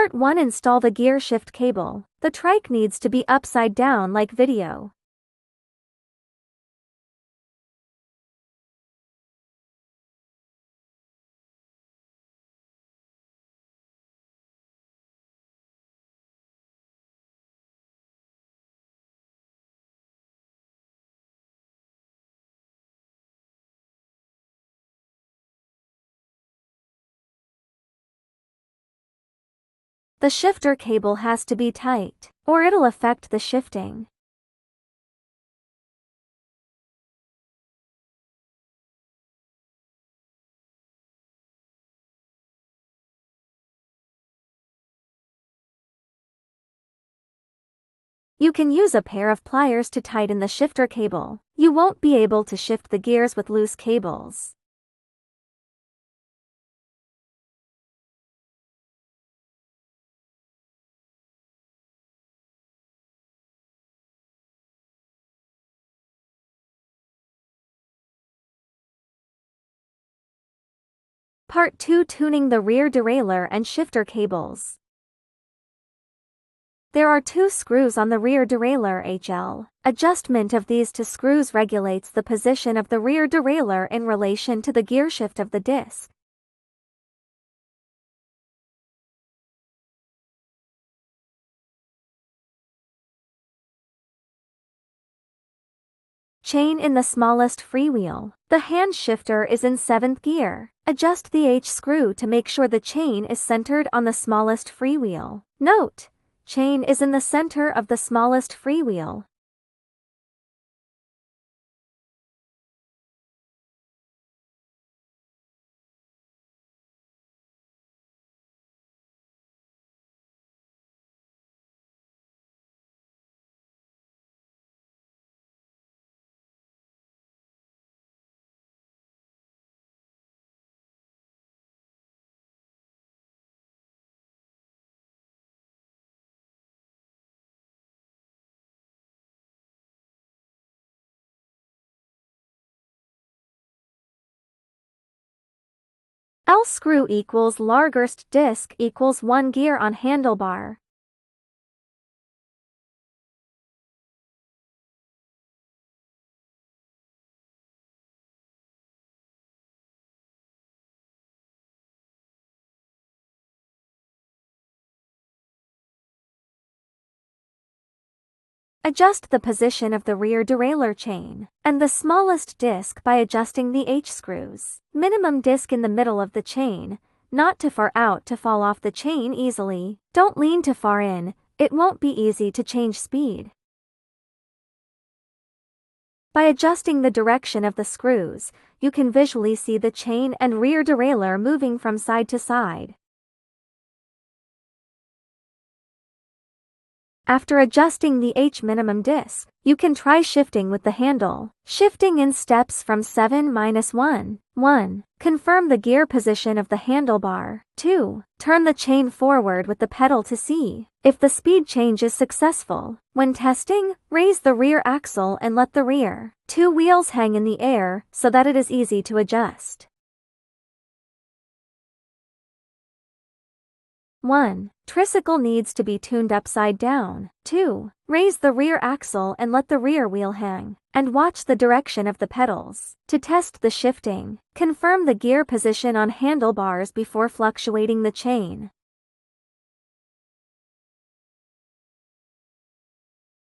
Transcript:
Part 1. Install the gear shift cable. The trike needs to be upside down like video. The shifter cable has to be tight, or it'll affect the shifting. You can use a pair of pliers to tighten the shifter cable. You won't be able to shift the gears with loose cables. Part 2. Tuning the rear derailleur and shifter cables. There are 2 screws on the rear derailleur HL. Adjustment of these 2 screws regulates the position of the rear derailleur in relation to the gearshift of the disc. Chain in the smallest freewheel. The hand shifter is in 7th gear. Adjust the H screw to make sure the chain is centered on the smallest freewheel. Note: chain is in the center of the smallest freewheel. L screw equals largest disc equals 1 gear on handlebar. Adjust the position of the rear derailleur chain and the smallest disc by adjusting the H screws. Minimum disc in the middle of the chain, not too far out to fall off the chain easily. Don't lean too far in, it won't be easy to change speed. By adjusting the direction of the screws, you can visually see the chain and rear derailleur moving from side to side. After adjusting the H minimum disc, you can try shifting with the handle. Shifting in steps from 7-1. 1. Confirm the gear position of the handlebar. 2. Turn the chain forward with the pedal to see if the speed change is successful. When testing, raise the rear axle and let the rear 2 wheels hang in the air so that it is easy to adjust. 1. Tricycle needs to be tuned upside down. 2. Raise the rear axle and let the rear wheel hang, and watch the direction of the pedals. To test the shifting, confirm the gear position on handlebars before fluctuating the chain.